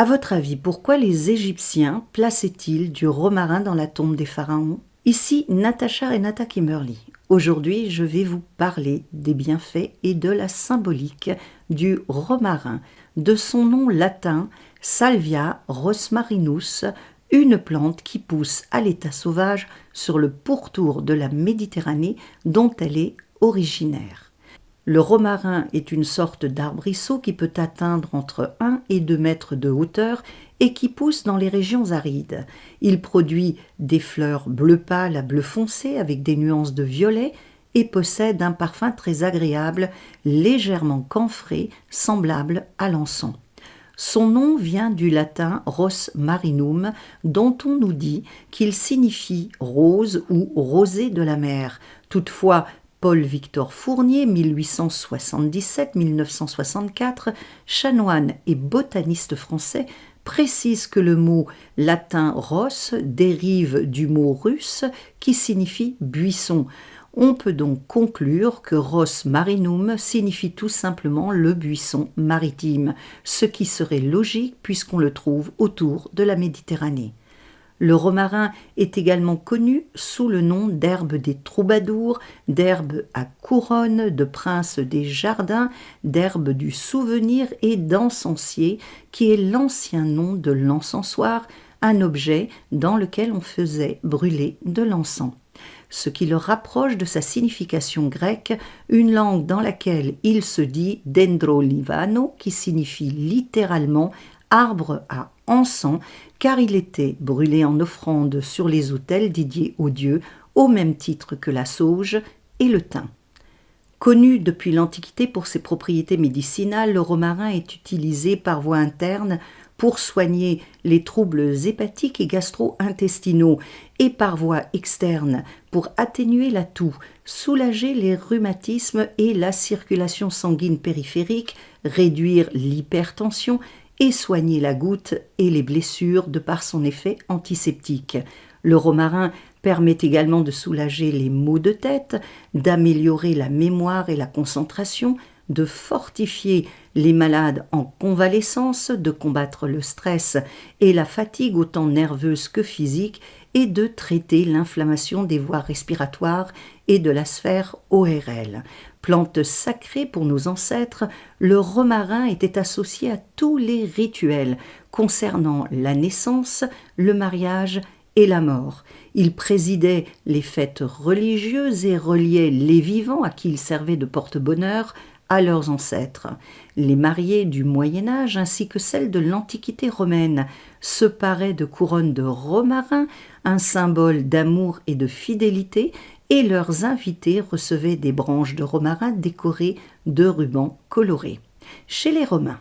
À votre avis, pourquoi les Égyptiens plaçaient-ils du romarin dans la tombe des pharaons? Ici Natacha Renata Kimberly. Aujourd'hui, je vais vous parler des bienfaits et de la symbolique du romarin, de son nom latin Salvia rosmarinus, une plante qui pousse à l'état sauvage sur le pourtour de la Méditerranée dont elle est originaire. Le romarin est une sorte d'arbrisseau qui peut atteindre entre 1 et 2 mètres de hauteur et qui pousse dans les régions arides. Il produit des fleurs bleu pâle à bleu foncé avec des nuances de violet et possède un parfum très agréable, légèrement camphré, semblable à l'encens. Son nom vient du latin rosmarinum, dont on nous dit qu'il signifie rose ou rosée de la mer. Toutefois, Paul-Victor Fournier, 1877-1964, chanoine et botaniste français, précise que le mot latin ros dérive du mot russe qui signifie buisson. On peut donc conclure que Ros marinum signifie tout simplement le buisson maritime, ce qui serait logique puisqu'on le trouve autour de la Méditerranée. Le romarin est également connu sous le nom d'herbe des troubadours, d'herbe à couronne, de prince des jardins, d'herbe du souvenir et d'encensier, qui est l'ancien nom de l'encensoir, un objet dans lequel on faisait brûler de l'encens. Ce qui le rapproche de sa signification grecque, une langue dans laquelle il se dit dendrolivano, qui signifie littéralement arbre à encens, car il était brûlé en offrande sur les autels dédiés aux dieux, au même titre que la sauge et le thym. Connu depuis l'Antiquité pour ses propriétés médicinales, le romarin est utilisé par voie interne pour soigner les troubles hépatiques et gastro-intestinaux et par voie externe pour atténuer la toux, soulager les rhumatismes et la circulation sanguine périphérique, réduire l'hypertension et soigner la goutte et les blessures de par son effet antiseptique. Le romarin permet également de soulager les maux de tête, d'améliorer la mémoire et la concentration, de fortifier les malades en convalescence, de combattre le stress et la fatigue autant nerveuse que physique et de traiter l'inflammation des voies respiratoires et de la sphère ORL. Plante sacrée pour nos ancêtres, le romarin était associé à tous les rituels concernant la naissance, le mariage et la mort. Il présidait les fêtes religieuses et reliait les vivants à qui il servait de porte-bonheur à leurs ancêtres. Les mariées du Moyen-Âge ainsi que celles de l'Antiquité romaine se paraient de couronnes de romarin, un symbole d'amour et de fidélité, et leurs invités recevaient des branches de romarin décorées de rubans colorés. Chez les Romains,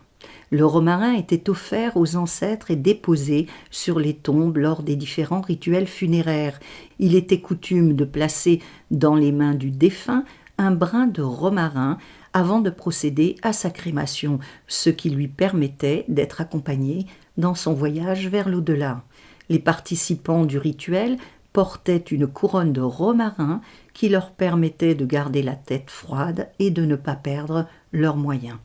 le romarin était offert aux ancêtres et déposé sur les tombes lors des différents rituels funéraires. Il était coutume de placer dans les mains du défunt un brin de romarin avant de procéder à sa crémation, ce qui lui permettait d'être accompagné dans son voyage vers l'au-delà. Les participants du rituel portaient une couronne de romarin qui leur permettait de garder la tête froide et de ne pas perdre leurs moyens.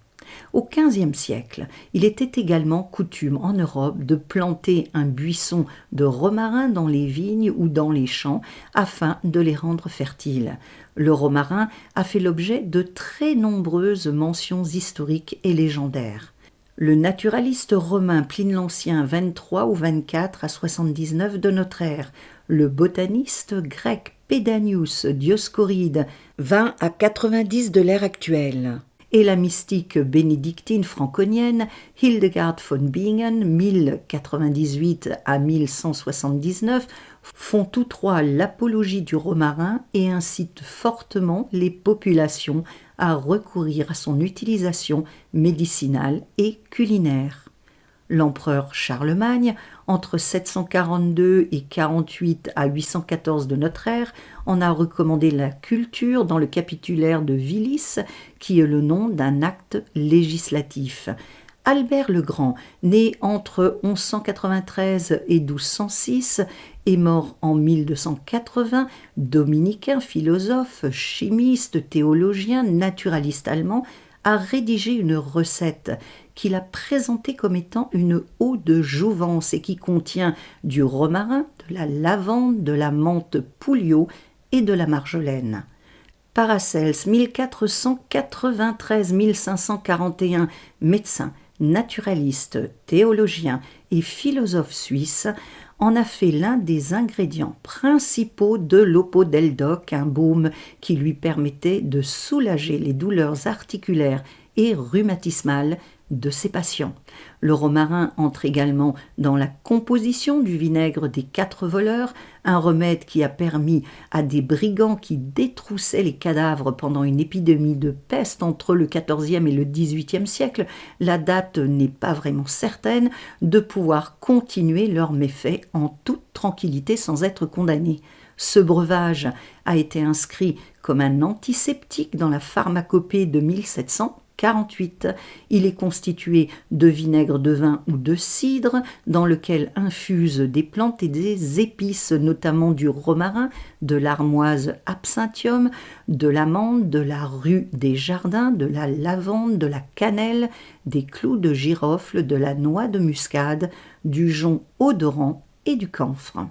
Au XVe siècle, il était également coutume en Europe de planter un buisson de romarin dans les vignes ou dans les champs afin de les rendre fertiles. Le romarin a fait l'objet de très nombreuses mentions historiques et légendaires. Le naturaliste romain Pline l'Ancien, 23 ou 24 à 79 de notre ère, le botaniste grec Pedanius Dioscoride, 20 à 90 de l'ère actuelle, et la mystique bénédictine franconienne Hildegard von Bingen, 1098 à 1179, font tous trois l'apologie du romarin et incitent fortement les populations à recourir à son utilisation médicinale et culinaire. L'empereur Charlemagne, entre 742 et 48 à 814 de notre ère, en a recommandé la culture dans le capitulaire de Vilis, qui est le nom d'un acte législatif. Albert le Grand, né entre 1193 et 1206 et mort en 1280, dominicain, philosophe, chimiste, théologien, naturaliste allemand, a rédigé une recette qu'il a présentée comme étant une eau de jouvence et qui contient du romarin, de la lavande, de la menthe pouliot et de la marjolaine. Paracels, 1493-1541, médecin, naturaliste, théologien et philosophe suisse, en a fait l'un des ingrédients principaux de l'opo-del-doc, un baume qui lui permettait de soulager les douleurs articulaires et rhumatismales de ses patients. Le romarin entre également dans la composition du vinaigre des 4 voleurs, un remède qui a permis à des brigands qui détroussaient les cadavres pendant une épidémie de peste entre le XIVe et le XVIIIe siècle, la date n'est pas vraiment certaine, de pouvoir continuer leurs méfaits en toute tranquillité sans être condamnés. Ce breuvage a été inscrit comme un antiseptique dans la pharmacopée de 1748. Il est constitué de vinaigre de vin ou de cidre dans lequel infusent des plantes et des épices, notamment du romarin, de l'armoise absinthium, de l'amande, de la rue des jardins, de la lavande, de la cannelle, des clous de girofle, de la noix de muscade, du jonc odorant et du camphre.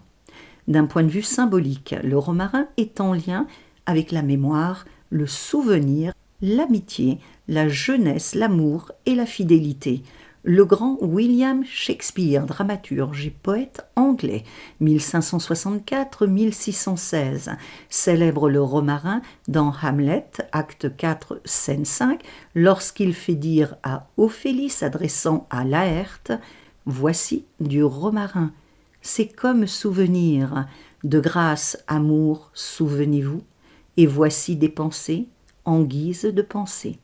D'un point de vue symbolique, le romarin est en lien avec la mémoire, le souvenir, l'amitié, la jeunesse, l'amour et la fidélité. Le grand William Shakespeare, dramaturge et poète anglais, 1564-1616, célèbre le romarin dans Hamlet, acte 4, scène 5, lorsqu'il fait dire à Ophélie s'adressant à Laërte « Voici du romarin, c'est comme souvenir, de grâce, amour, souvenez-vous, et voici des pensées en guise de pensée. »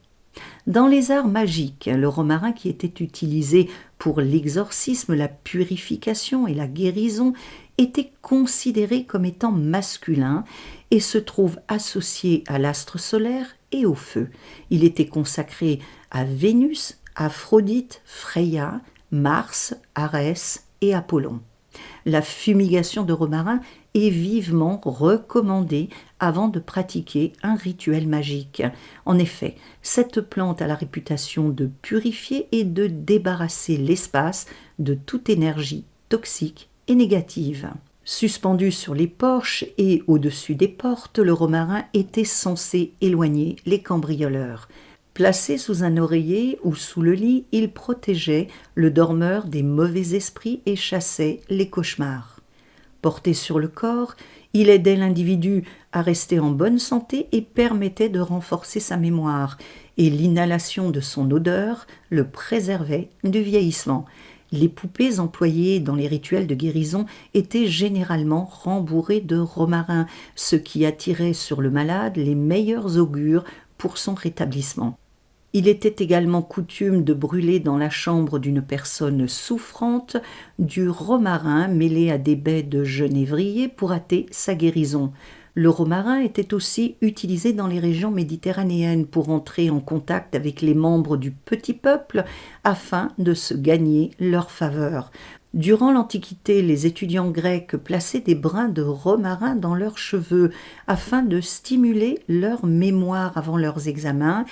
Dans les arts magiques, le romarin qui était utilisé pour l'exorcisme, la purification et la guérison était considéré comme étant masculin et se trouve associé à l'astre solaire et au feu. Il était consacré à Vénus, Aphrodite, Freya, Mars, Arès et Apollon. La fumigation de romarin est vivement recommandée avant de pratiquer un rituel magique. En effet, cette plante a la réputation de purifier et de débarrasser l'espace de toute énergie toxique et négative. Suspendu sur les porches et au-dessus des portes, le romarin était censé éloigner les cambrioleurs. Placé sous un oreiller ou sous le lit, il protégeait le dormeur des mauvais esprits et chassait les cauchemars. Porté sur le corps, il aidait l'individu à rester en bonne santé et permettait de renforcer sa mémoire, et l'inhalation de son odeur le préservait du vieillissement. Les poupées employées dans les rituels de guérison étaient généralement rembourrées de romarin, ce qui attirait sur le malade les meilleurs augures pour son rétablissement. Il était également coutume de brûler dans la chambre d'une personne souffrante du romarin mêlé à des baies de genévrier pour hâter sa guérison. Le romarin était aussi utilisé dans les régions méditerranéennes pour entrer en contact avec les membres du petit peuple afin de se gagner leur faveur. Durant l'Antiquité, les étudiants grecs plaçaient des brins de romarin dans leurs cheveux afin de stimuler leur mémoire avant leurs examens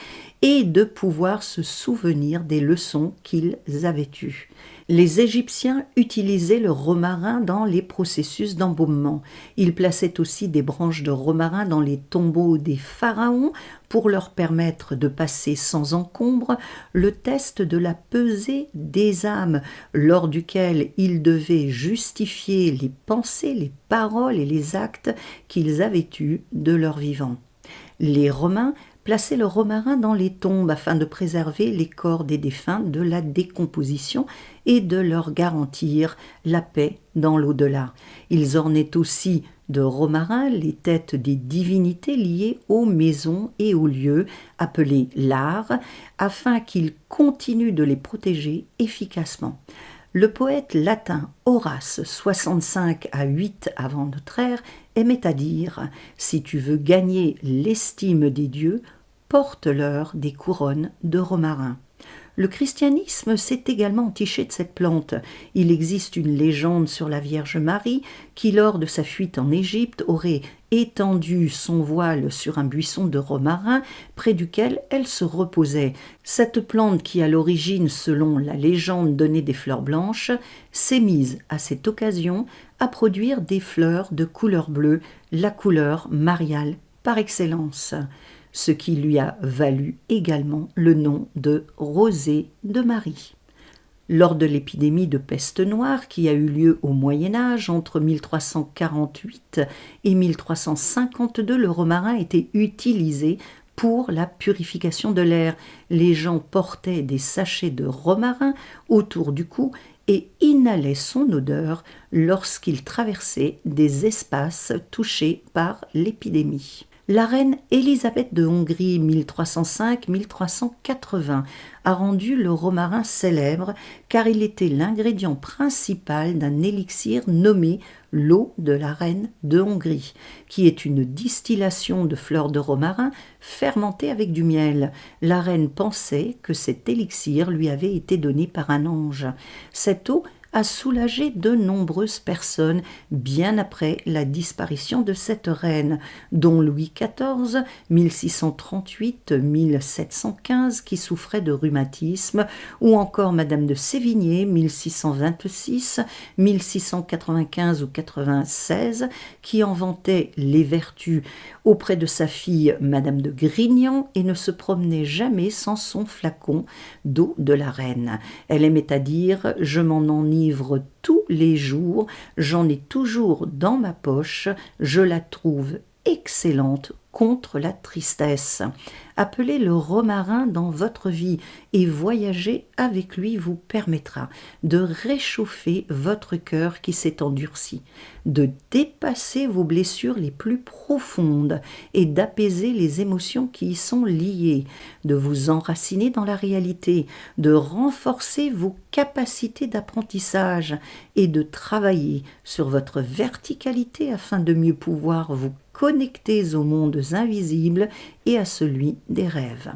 et de pouvoir se souvenir des leçons qu'ils avaient eues. Les Égyptiens utilisaient le romarin dans les processus d'embaumement. Ils plaçaient aussi des branches de romarin dans les tombeaux des pharaons pour leur permettre de passer sans encombre le test de la pesée des âmes, lors duquel ils devaient justifier les pensées, les paroles et les actes qu'ils avaient eus de leur vivant. Les Romains plaçaient le romarin dans les tombes afin de préserver les corps des défunts de la décomposition et de leur garantir la paix dans l'au-delà. Ils ornaient aussi de romarin les têtes des divinités liées aux maisons et aux lieux appelés l'art, afin qu'ils continuent de les protéger efficacement. Le poète latin Horace, 65 à 8 avant notre ère, aimait à dire « Si tu veux gagner l'estime des dieux, porte-leur des couronnes de romarin ». Le christianisme s'est également entiché de cette plante. Il existe une légende sur la Vierge Marie qui, lors de sa fuite en Égypte, aurait étendu son voile sur un buisson de romarin près duquel elle se reposait. Cette plante qui, à l'origine, selon la légende, donnait des fleurs blanches, s'est mise, à cette occasion, à produire des fleurs de couleur bleue, la couleur mariale par excellence, ce qui lui a valu également le nom de rosée de Marie. Lors de l'épidémie de peste noire qui a eu lieu au Moyen-Âge, entre 1348 et 1352, le romarin était utilisé pour la purification de l'air. Les gens portaient des sachets de romarin autour du cou et inhalaient son odeur lorsqu'ils traversaient des espaces touchés par l'épidémie. La reine Élisabeth de Hongrie, 1305-1380, a rendu le romarin célèbre car il était l'ingrédient principal d'un élixir nommé l'eau de la reine de Hongrie, qui est une distillation de fleurs de romarin fermentée avec du miel. La reine pensait que cet élixir lui avait été donné par un ange. Cette eau a soulagé de nombreuses personnes bien après la disparition de cette reine, dont Louis XIV, 1638-1715, qui souffrait de rhumatisme, ou encore Madame de Sévigné, 1626, 1695 ou 96, qui en vantait les vertus auprès de sa fille Madame de Grignan et ne se promenait jamais sans son flacon d'eau de la reine. Elle aimait à dire « Je m'en enivre tous les jours, j'en ai toujours dans ma poche, je la trouve excellente contre la tristesse. » Appelez le romarin dans votre vie et voyager avec lui vous permettra de réchauffer votre cœur qui s'est endurci, de dépasser vos blessures les plus profondes et d'apaiser les émotions qui y sont liées, de vous enraciner dans la réalité, de renforcer vos capacités d'apprentissage et de travailler sur votre verticalité afin de mieux pouvoir vous connecter aux mondes invisibles et à celui des rêves.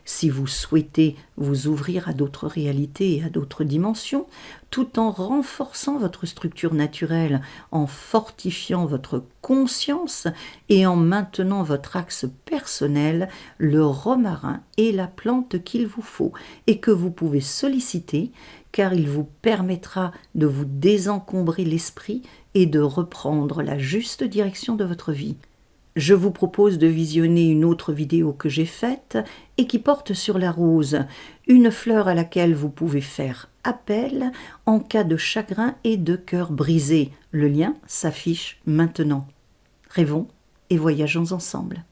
Si vous souhaitez vous ouvrir à d'autres réalités et à d'autres dimensions, tout en renforçant votre structure naturelle, en fortifiant votre conscience et en maintenant votre axe personnel, le romarin est la plante qu'il vous faut et que vous pouvez solliciter car il vous permettra de vous désencombrer l'esprit et de reprendre la juste direction de votre vie. Je vous propose de visionner une autre vidéo que j'ai faite et qui porte sur la rose, une fleur à laquelle vous pouvez faire appel en cas de chagrin et de cœur brisé. Le lien s'affiche maintenant. Rêvons et voyageons ensemble.